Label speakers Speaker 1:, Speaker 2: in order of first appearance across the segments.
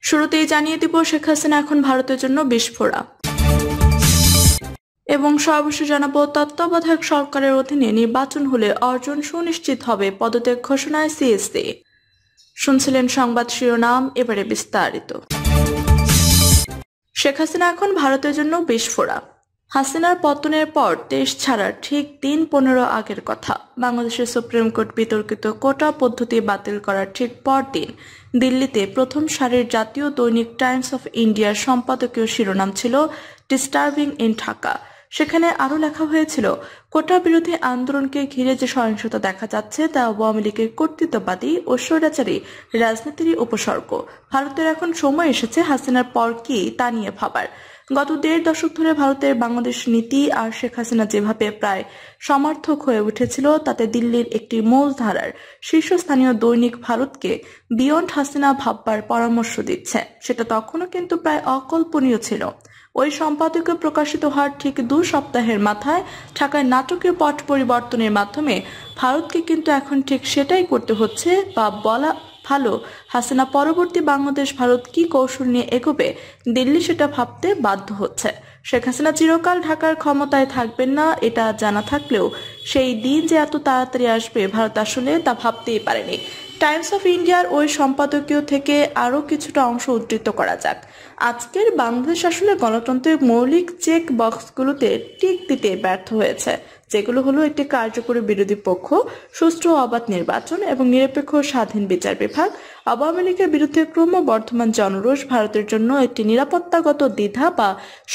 Speaker 1: শুরুতেই জানিয়ে দিব শেখ হাসিনা এখন ভারতের জন্য বিস্ফোরা এবং সর্বশেষ জানাবো তত্ত্বাবধায়ক সরকারের অধীনে নির্বাচন হলে অর্জন সুনিশ্চিত হবে পদত্যাগ ঘোষণায় সিএসসি। শুনছিলেন সংবাদ শিরোনাম, এবারে বিস্তারিত। শেখ হাসিনা এখন ভারতের জন্য বিস্ফোরা। হাসিনার পতনের পর দেশ ছাড়ার ঠিক দিন 15 আগের কথা। বাংলাদেশের সুপ্রিম কোর্ট বিতর্কিত কোটা পদ্ধতি বাতিল করার ঠিক পরদিন দিল্লিতে প্রথম সারির জাতীয় দৈনিক টাইমস অফ ইন্ডিয়ার সম্পাদকীয় শিরোনাম ছিল ডিস্টার্বিং ইন ঢাকা। সেখানে আরো লেখা হয়েছিল, কোটা বিরোধী আন্দোলনকে ঘিরে যে সহিংসতা দেখা যাচ্ছে তা আওয়ামী লীগের কর্তৃত্ববাদী ও স্বৈরাচারী রাজনীতির উপসর্গ। ভারতের এখন সময় এসেছে হাসিনার পর কি তা নিয়ে ভাবার। গত 1.5 দশক ধরে ভারতের বাংলাদেশ নীতি আর শেখ হাসিনা যেভাবে প্রায় সমর্থক হয়ে উঠেছিল, তাতে দিল্লির একটি মূল ধারার শীর্ষস্থানীয় দৈনিক ভারতকে বিয়ন্ড হাসিনা ভাববার পরামর্শ দিচ্ছে। সেটা তখনও কিন্তু প্রায় অকল্পনীয় ছিল। ওই সম্পাদকীয় প্রকাশিত হওয়ার ঠিক 2 সপ্তাহের মাথায় ঢাকায় নাটকীয় পট পরিবর্তনের মাধ্যমে ভারতকে কিন্তু এখন ঠিক সেটাই করতে হচ্ছে, বা বলা ভালো, হাসিনা পরবর্তী বাংলাদেশ ভারত কি কৌশল নিয়ে এগোবে দিল্লি সেটা ভাবতে বাধ্য হচ্ছে। শেখ হাসিনা চিরকাল ঢাকার ক্ষমতায় থাকবেন না এটা জানা থাকলেও সেই দিন যে এত তাড়াতাড়ি আসবে ভারত আসলে তা ভাবতেই পারেনি। টাইমস অফ ইন্ডিয়ার ওই সম্পাদকীয় থেকে আরো কিছুটা অংশ উদ্ধৃত করা যাক। আজকের বাংলাদেশ আসলে গণতন্ত্রের মৌলিক চেক বক্সগুলোতে টিক দিতে ব্যর্থ হয়েছে, যেগুলো হলো একটি কার্যকরী বিরোধী পক্ষ, সুষ্ঠু অবাধ নির্বাচন এবং নিরপেক্ষ স্বাধীন বিচার বিভাগ। আওয়ামী লীগের বিরুদ্ধে ক্রমবর্ধমান জনরোষ ভারতের জন্য একটি নিরাপত্তাগত দ্বিধা বা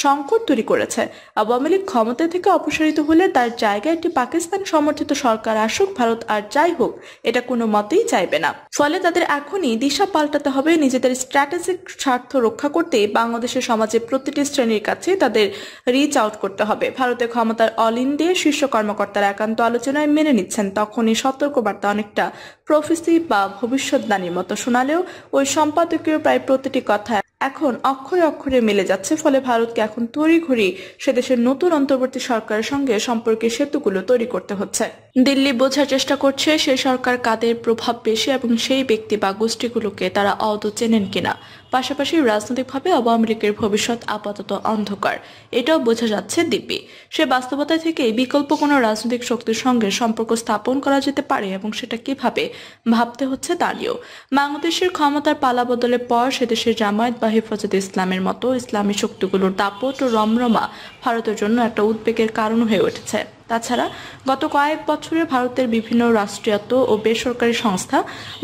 Speaker 1: সংকট তৈরি করেছে। আওয়ামী লীগ ক্ষমতা থেকে অপসারিত হলে তার জায়গায় একটি পাকিস্তান সমর্থিত সরকার আসুক, ভারত আর যাই হোক এটা কোনো মতেই চাইবে না। ফলে তাদের এখনই দিশা পাল্টাতে হবে। নিজেদের স্ট্র্যাটেজিক স্বার্থ রক্ষা করতে বাংলাদেশের সমাজের প্রতিটি শ্রেণীর কাছে তাদের রিচ আউট করতে হবে। ভারতের ক্ষমতার অলিন দিয়ে শীর্ষ কর্মকর্তারা একান্ত আলোচনায় মেনে নিচ্ছেন, তখনই সতর্কবার্তা অনেকটা প্রফেসি বা ভবিষ্যৎবাণীর মতো শোনালেও ওই সম্পাদকীয় প্রায় প্রতিটি কথা এখন অক্ষরে অক্ষরে মিলে যাচ্ছে। ফলে ভারতকে এখন তড়িঘড়ি সে দেশের নতুন অন্তর্বর্তী সরকারের সঙ্গে সম্পর্কের সেতুগুলো তৈরি করতে হচ্ছে। দিল্লি বোঝার চেষ্টা করছে সেই সরকার কাদের প্রভাব বেশি এবং সেই ব্যক্তি বা গোষ্ঠীগুলোকে তারা আদৌ চেনেন কিনা। পাশাপাশি রাজনৈতিকভাবে আওয়ামী লীগের ভবিষ্যৎ আপাতত অন্ধকার, এটাও বোঝা যাচ্ছে দিব্যি। সে বাস্তবতা থেকে বিকল্প কোনো রাজনৈতিক শক্তির সঙ্গে সম্পর্ক স্থাপন করা যেতে পারে এবং সেটা কিভাবে ভাবতে হচ্ছে তা নিয়েও। বাংলাদেশের ক্ষমতার পালা বদলের পর সে দেশের জামায়াত বা হেফাজতে ইসলামের মতো ইসলামী শক্তিগুলোর দাপট ও রমরমা ভারতের জন্য একটা উদ্বেগের কারণ হয়ে উঠেছে। তাছাড়া গত কয়েক বছরে ভারতের বিভিন্ন রাষ্ট্রায়ত্ত ও বেসরকারি সংস্থা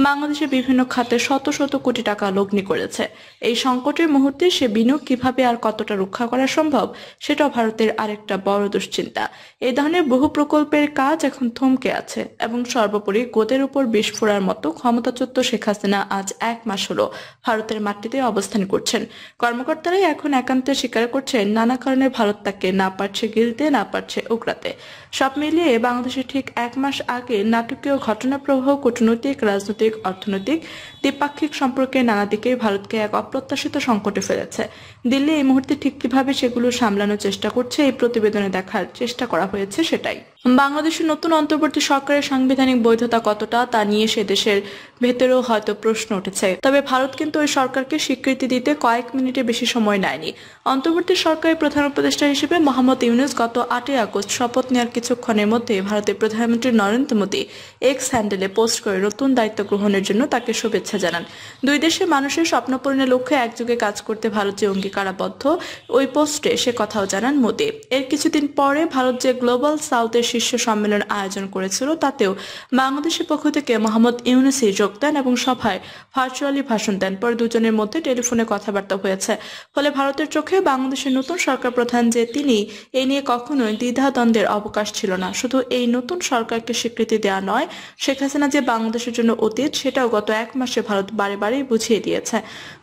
Speaker 1: বাংলাদেশের বিভিন্ন খাতে শত শত কোটি টাকা লগ্নি করেছে। এই সংকটের মুহূর্তে সে বিনিয়োগ কিভাবে আর কতটা রক্ষা করা সম্ভব সেটাও ভারতের আরেকটা বড় দুশ্চিন্তা। এই ধরনের বহু প্রকল্পের কাজ এখন থমকে আছে এবং সর্বোপরি গোদের উপর বিস্ফোরার মতো ক্ষমতাচ্যুত শেখ হাসিনা আজ 1 মাস হলো ভারতের মাটিতে অবস্থান করছেন। কর্মকর্তারাই এখন একান্তে স্বীকার করছেন নানা কারণে ভারত তাকে না পারছে গিলতে, না পারছে উগরাতে। সব মিলিয়ে বাংলাদেশে ঠিক 1 মাস আগে নাটকীয় ঘটনা প্রবাহ কূটনৈতিক, রাজনৈতিক, অর্থনৈতিক, দ্বিপাক্ষিক সম্পর্কে নানা দিকে ভারতকে এক অপ্রত্যাশিত সংকটে ফেলেছে। দিল্লি এই মুহূর্তে ঠিক কিভাবে সেগুলো সামলানোর চেষ্টা করছে এই প্রতিবেদনে দেখার চেষ্টা করা হয়েছে সেটাই। বাংলাদেশের নতুন অন্তর্বর্তী সরকারের সাংবিধানিক বৈধতা কতটা তা নিয়ে সে দেশের ভেতরেও হয়তো প্রশ্ন উঠেছে। তবে ভারত কিন্তু ওই সরকারকে স্বীকৃতি দিতে কয়েক মিনিটের বেশি সময় নেয়নি। অন্তর্বর্তী সরকারের প্রধান উপদেষ্টা হিসেবে মোহাম্মদ ইউনূস গত 8 আগস্ট শপথ নেওয়ার কিছুক্ষণের মধ্যে ভারতের প্রধানমন্ত্রী নরেন্দ্র মোদী এক্স হ্যান্ডেলে পোস্ট করে নতুন দায়িত্ব গ্রহণের জন্য তাকে শুভেচ্ছা জানান। দুই দেশের মানুষের স্বপ্ন পূরণের লক্ষ্যে একযোগে কাজ করতে ভারত যে অঙ্গীকারাবদ্ধ, ওই পোস্টে সে কথাও জানান মোদী। এর কিছুদিন পরে ভারত যে গ্লোবাল সাউথের শীর্ষ সম্মেলন আয়োজন করেছিল তাতেও বাংলাদেশের পক্ষ থেকে মোহাম্মদ ইউনূসই যোগ দেন এবং সভায় ভার্চুয়ালি ভাষণ দেন। পরে দুজনের মধ্যে টেলিফোনে কথাবার্তা হয়েছে। ফলে ভারতের চোখে বাংলাদেশের নতুন সরকার প্রধান যে তিনি, এ নিয়ে কখনোই দ্বিধাদ্বন্দ্বের অবকাশ ছিল না। শুধু এই নতুন সরকারকে স্বীকৃতি দেওয়া নয়, শেখ হাসিনা যে বাংলাদেশের জন্য অতীত সেটাও গত 1 মাসে ভারত বারে বারেই বুঝিয়ে দিয়েছে।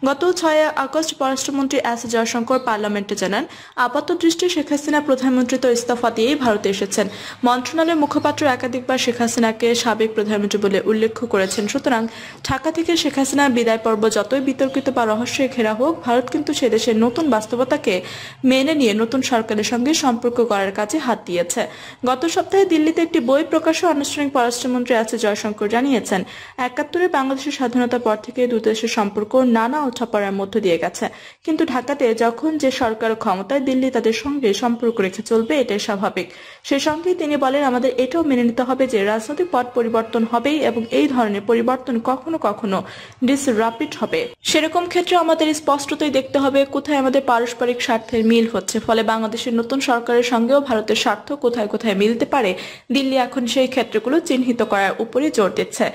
Speaker 1: গত 6 আগস্ট পররাষ্ট্রমন্ত্রী এস জয়শঙ্কর পার্লামেন্টে জানান, আপাত দৃষ্টি শেখ হাসিনা প্রধানমন্ত্রী তো ইস্তফা দিয়েই ভারতে এসেছেন। মন্ত্রণালয়ের মুখপাত্র একাধিকবার শেখ হাসিনাকে সাবেক প্রধানমন্ত্রী বলে উল্লেখ করেছেন। সুতরাং ঢাকা থেকে শেখ হাসিনার বিদায় পর্ব যতই বিতর্কিত বা রহস্যে ঘেরা হোক, ভারত কিন্তু সে দেশের নতুন বাস্তবতাকে মেনে নিয়ে নতুন সরকারের সঙ্গে সম্পর্ক করার কাজে হাত দিয়েছে। গত সপ্তাহে দিল্লিতে একটি বই প্রকাশে আনুষ্ঠানিক পররাষ্ট্রমন্ত্রী এস জয়শঙ্কর জানিয়েছেন, ৭১-এ বাংলাদেশের স্বাধীনতার পর থেকে দুই দেশের সম্পর্ক নানা ওঠাপড়ার মধ্য দিয়ে গেছে, কিন্তু ঢাকাতে যখন যে সরকার ক্ষমতায়, দিল্লি তাদের সঙ্গে সম্পর্ক রেখে চলবে, এটাই স্বাভাবিক। সে সঙ্গে তিনি বলেন, আমাদের এটাও মেনে নিতে হবে যে রাজনৈতিক পট পরিবর্তন হবেই এবং এই ধরনের পরিবর্তন কখনো কখনো ডিসরাপিট হবে। সেরকম ক্ষেত্রে আমাদের স্পষ্টতই দেখতে হবে কোথায় আমাদের পারস্পরিক স্বার্থের মিল হচ্ছে। ফলে বাংলাদেশের নতুন সরকারের সঙ্গেও ভারতের স্বার্থ কোথায় কোথায় মিলতে পারে, দিল্লি এখন সেই ক্ষেত্রগুলো চিহ্নিত করার উপরে জোর দিচ্ছে।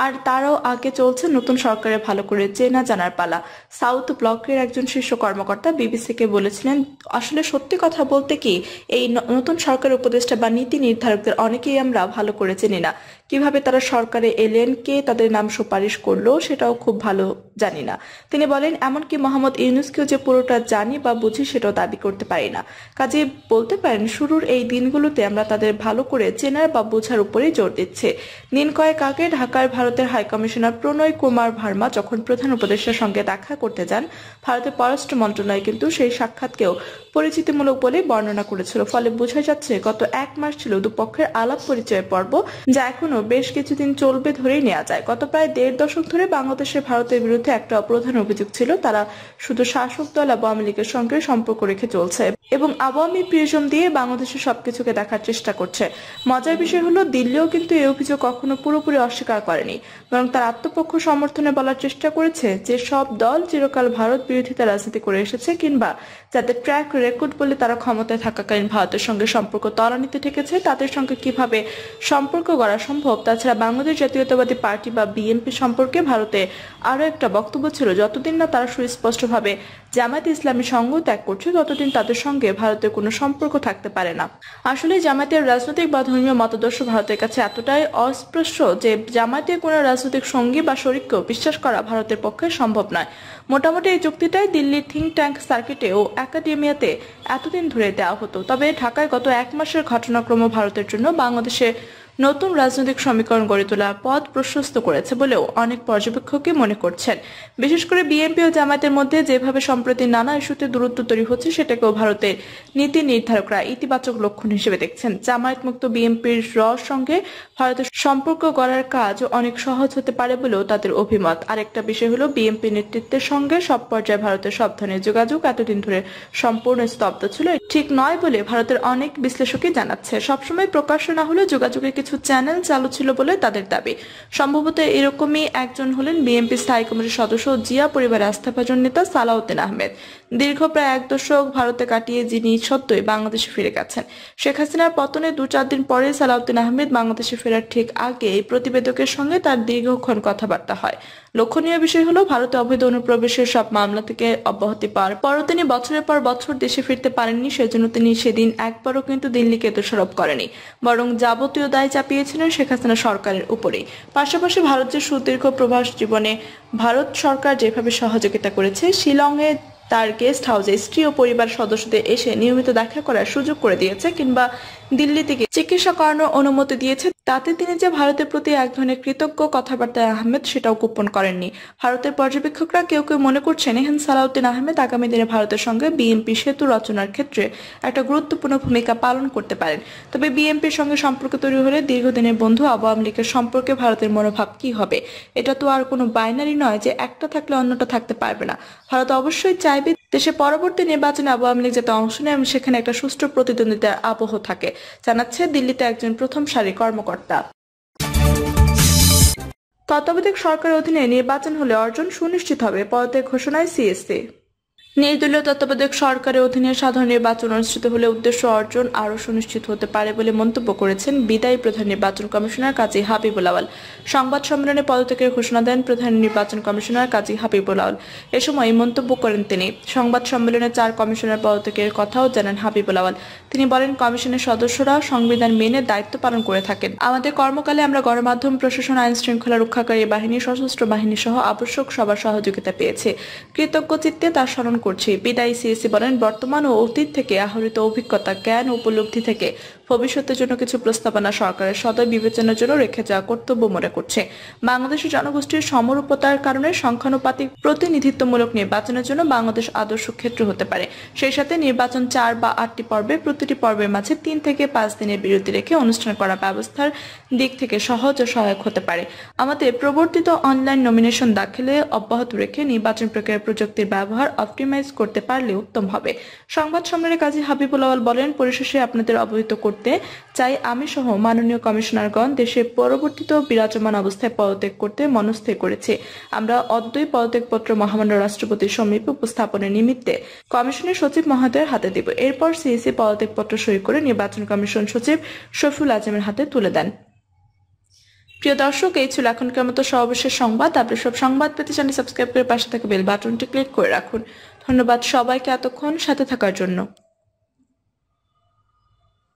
Speaker 1: আর তারও আগে চলছে নতুন সরকারের ভালো করে চেনা জানার পালা। সাউথ ব্লকের একজন শীর্ষ কর্মকর্তা বিবিসিকে বলেছিলেন, আসলে সত্যি কথা বলতে কি, এই নতুন সরকার উপদেষ্টা বা নীতি নির্ধারকদের অনেকেই আমরা ভালো করে চিনি না। কিভাবে তারা সরকারে এলেন, কে তাদের নাম সুপারিশ করলো, সেটাও খুব ভালো জানি না। তিনি বলেন, এমনকি মোহাম্মদ ইউনূসকেও যে পুরোটা জানি বা বুঝি সেটাও দাবি করতে পারি না। কাজে বলতে পারেন, শুরুর এই দিনগুলোতে আমরা তাদের ভালো করে চেনার বা বোঝার উপরেই জোর দিচ্ছি। দিন কয়েক আগে ঢাকার ভারতের হাইকমিশনার প্রণয় কুমার ভার্মা যখন প্রধান উপদেষ্টার সঙ্গে দেখা করতে যান, ভারতের পররাষ্ট্র মন্ত্রণালয় কিন্তু সেই সাক্ষাৎকেও পরিচিতিমূলক বলে বর্ণনা করেছিল। ফলে বোঝা যাচ্ছে গত এক মাস ছিল দুপক্ষের আলাপ পরিচয় পর্ব, যা এখনো বেশ কিছুদিন চলবে ধরেই নেওয়া যায়। গত প্রায় ১.৫ দশক ধরে বাংলাদেশের ভারতের বিরুদ্ধে একটা প্রধান অভিযোগ ছিল, তারা শুধু শাসক দল আওয়ামী লীগের সঙ্গে সম্পর্ক রেখে চলছে এবং আওয়ামী প্রিজম দিয়ে বাংলাদেশের সবকিছুকে দেখার চেষ্টা করছে। মজার বিষয় হলো, দিল্লিও কিন্তু এই অভিযোগ কখনো পুরোপুরি অস্বীকার করেনি, বরং তার আত্মপক্ষ সমর্থনে বলার চেষ্টা করেছে যে সব দল চিরকাল ভারত বিরোধিতা রাজনীতি করে এসেছে, কিংবা যাদের ট্র্যাক রেকর্ড বলে তারা ক্ষমতায় থাকাকালীন ভারতের সঙ্গে সম্পর্ক তলানিতে ঠেকেছে, তাদের সঙ্গে কিভাবে সম্পর্ক করা সম্ভব। তাছাড়া বাংলাদেশ জাতীয়তাবাদী পার্টি বা বিএনপি সম্পর্কে ভারতে আরো একটা বক্তব্য ছিল, যতদিন না তারা সুস্পষ্টভাবে জামায়াতে ইসলামী সঙ্গ ত্যাগ করছে, ততদিন তাদের সঙ্গে ভারতের কোনো সম্পর্ক থাকতে পারে না। আসলে জামায়াতের রাজনৈতিক বা ধর্মীয় মতাদর্শ ভারতের কাছে এতটাই অস্পৃশ্য যে জামায়াতের কোনো রাজনৈতিক সঙ্গী বা শরিককেও বিশ্বাস করা ভারতের পক্ষে সম্ভব নয়। মোটামুটি এই যুক্তিটাই দিল্লির থিঙ্ক ট্যাঙ্ক সার্কিটে ও একাডেমিয়াতে এতদিন ধরে দেওয়া হতো। তবে ঢাকায় গত এক মাসের ঘটনাক্রম ভারতের জন্য বাংলাদেশে নতুন রাজনৈতিক সমীকরণ গড়ে তোলার পথ প্রশস্ত করেছে বলেও অনেক পর্যবেক্ষকই মনে করছেন। বিশেষ করে বিএনপি ও জামায়াতের মধ্যে যেভাবে সম্প্রতি নানা ইস্যুতে দূরত্ব তৈরি হচ্ছে, সেটাকেও ভারতের নীতি নির্ধারকরা ইতিবাচক লক্ষণ হিসেবে দেখছেন। জামায়াত মুক্ত বিএনপির সঙ্গে ভারতের সম্পর্ক গড়ার কাজ অনেক সহজ হতে পারে বলেও তাদের অভিমত। আরেকটা বিষয় হলো, বিএনপি নেতৃত্বের সঙ্গে সব পর্যায়ে ভারতের সব ধরনের যোগাযোগ এতদিন ধরে সম্পূর্ণ স্তব্ধ ছিল, ঠিক নয় বলে ভারতের অনেক বিশ্লেষকই জানাচ্ছে। সবসময় প্রকাশ্য না হলেও যোগাযোগের কিছু চ্যানেল চালু ছিল বলে তাদের দাবি। সম্ভবত এরকমই একজন হলেন বিএনপি স্থায়ী কমিটির সদস্য জিয়া পরিবারের আস্থাভাজন নেতা সালাউদ্দিন আহমেদ। দীর্ঘ প্রায় ১ দশক ভারতে কাটিয়ে যিনি সত্যই বাংলাদেশে ফিরে গেছেন। শেখ হাসিনার পতনে ২-৪ দিন পরে সালাউদ্দিন আহমেদ বাংলাদেশে ফেরার ঠিক আগে এই প্রতিবেদকের সঙ্গে তার দীর্ঘক্ষণ কথাবার্তা হয়। লক্ষণীয় বিষয় হলো, ভারতে অবৈধ অনুপ্রবেশের সব মামলা থেকে অব্যাহতি পাওয়ার পরও তিনি বছরের পর বছর দেশে ফিরতে পারেননি। সেজন্য তিনি সেদিন একবারও কিন্তু দিল্লিকে দোষারোপ করেনি, বরং যাবতীয় দায় চাপিয়েছিলেন শেখ হাসিনা সরকারের উপরেই। পাশাপাশি ভারত যে সুদীর্ঘ প্রবাস জীবনে ভারত সরকার যেভাবে সহযোগিতা করেছে, শিলংয়ে তার গেস্ট হাউসে স্ত্রী ও পরিবার সদস্যদের এসে নিয়মিত দেখা করার সুযোগ করে দিয়েছে, কিংবা দিল্লি থেকে চিকিৎসা করানোর অনুমতি দিয়েছে, তাতে তিনি যে ভারতের প্রতি এক ধরনের কৃতজ্ঞ কথাবার্তায় আহমেদ সেটাও গোপন করেননি। ভারতের পর্যবেক্ষকরা কেউ কেউ মনে করছেন, এহেন সালাউদ্দিন আহমেদ আগামী দিনে ভারতের সঙ্গে বিএনপি সেতু রচনার ক্ষেত্রে একটা গুরুত্বপূর্ণ ভূমিকা পালন করতে পারেন। তবে বিএনপির সঙ্গে সম্পর্ক তৈরি হলে দীর্ঘদিনের বন্ধু আওয়ামী লীগের সম্পর্কে ভারতের মনোভাব কি হবে? এটা তো আর কোনো বাইনারি নয় যে একটা থাকলে অন্যটা থাকতে পারবে না। ভারত অবশ্যই চাইবে দেশে পরবর্তী নির্বাচনে আওয়ামী লীগ যাতে অংশ নেয় এবং সেখানে একটা সুষ্ঠু প্রতিদ্বন্দ্বিতার আবহ থাকে, জানাচ্ছে দিল্লিতে একজন প্রথম সারির কর্মকর্তা। তত্ত্বাবধায়ক সরকারের অধীনে নির্বাচন হলে অর্জন সুনিশ্চিত হবে, পদত্যাগ ঘোষণায় সিএসসি। নির্দলীয় তত্ত্বাবধায়ক সরকারের অধীনে সাধারণ নির্বাচন অনুষ্ঠিত হলে উদ্দেশ্য অর্জন আরও সুনিশ্চিত হতে পারে বলে মন্তব্য করেছেন বিদায়ী প্রধান নির্বাচন কমিশনার কাজী হাবিবুল আওয়াল। সংবাদ সম্মেলনে পদত্যাগের ঘোষণা দেন প্রধান নির্বাচন কমিশনার কাজী হাবিবুল আওয়াল। এ সময় মন্তব্য করেন তিনি। সংবাদ সম্মেলনে ৪ কমিশনার পদত্যাগের কথাও জানান হাবিবুল আওয়াল। তিনি বলেন, কমিশনের সদস্যরা সংবিধান মেনে দায়িত্ব পালন করে থাকেন। আমাদের কর্মকালে আমরা গণমাধ্যম, প্রশাসন, আইন শৃঙ্খলা রক্ষাকারী বাহিনী, সশস্ত্র বাহিনী সহ আবশ্যক সবার সহযোগিতা পেয়েছে। কৃতজ্ঞ চিত্তে তার স্মরণ করছি। বিদায়ী সিএসসি বলেন, বর্তমান ও অতীত থেকে আহরিত অভিজ্ঞতা, জ্ঞান ও উপলব্ধি থেকে ভবিষ্যতের জন্য কিছু প্রস্তাবনা সরকারের সদয় বিবেচনার জন্য রেখে যাওয়া কর্তব্য মনে করছে। বাংলাদেশের জনগোষ্ঠীর সমরূপতার কারণে সংখ্যানুপাতিক প্রতিনিধিত্বমূলক নির্বাচনের জন্য বাংলাদেশ আদর্শ ক্ষেত্র হতে পারে। সেই সাথে নির্বাচন 4 বা 8টি পর্বে, প্রতিটি পর্বের মাঝে 3 থেকে 5 দিনের বিরতি রেখে অনুষ্ঠান করা ব্যবস্থার দিক থেকে সহজ ও সহায়ক হতে পারে। আমাদের প্রবর্তিত অনলাইন নমিনেশন দাখিলে অব্যাহত রেখে নির্বাচন প্রক্রিয়ার প্রযুক্তির ব্যবহার অপটিমাইজ করতে পারলে উত্তম হবে। সংবাদ সম্মেলনে কাজী হাবিবুল আউয়াল বলেন, পরিশেষে আপনাদের অবহিত করতে চাই আমি সহ মাননীয় কমিশনারগণ দেশে পরবর্তীত বিরাজমান অবস্থায় পদত্যাগ করতে মনস্থির করেছে। আমরা অদ্বৈ পদত্যাগপত্র মহামান্য রাষ্ট্রপতির সমীপে উপস্থাপনের নিমিত্তে কমিশনের সচিব মহোদয়ের হাতে দেব। এরপর সিইসি পদত্যাগপত্র সই করে নির্বাচন কমিশন সচিব শফিউল আজমের হাতে তুলে দেন। প্রিয় দর্শক, এই ছিল এখনকার মতো সর্বশেষ সংবাদ। আপনি সব সংবাদ পেতে চ্যানেল সাবস্ক্রাইব করে পাশে থাকা বেল বাটনটি ক্লিক করে রাখুন। ধন্যবাদ সবাইকে এতক্ষণ সাথে থাকার জন্য।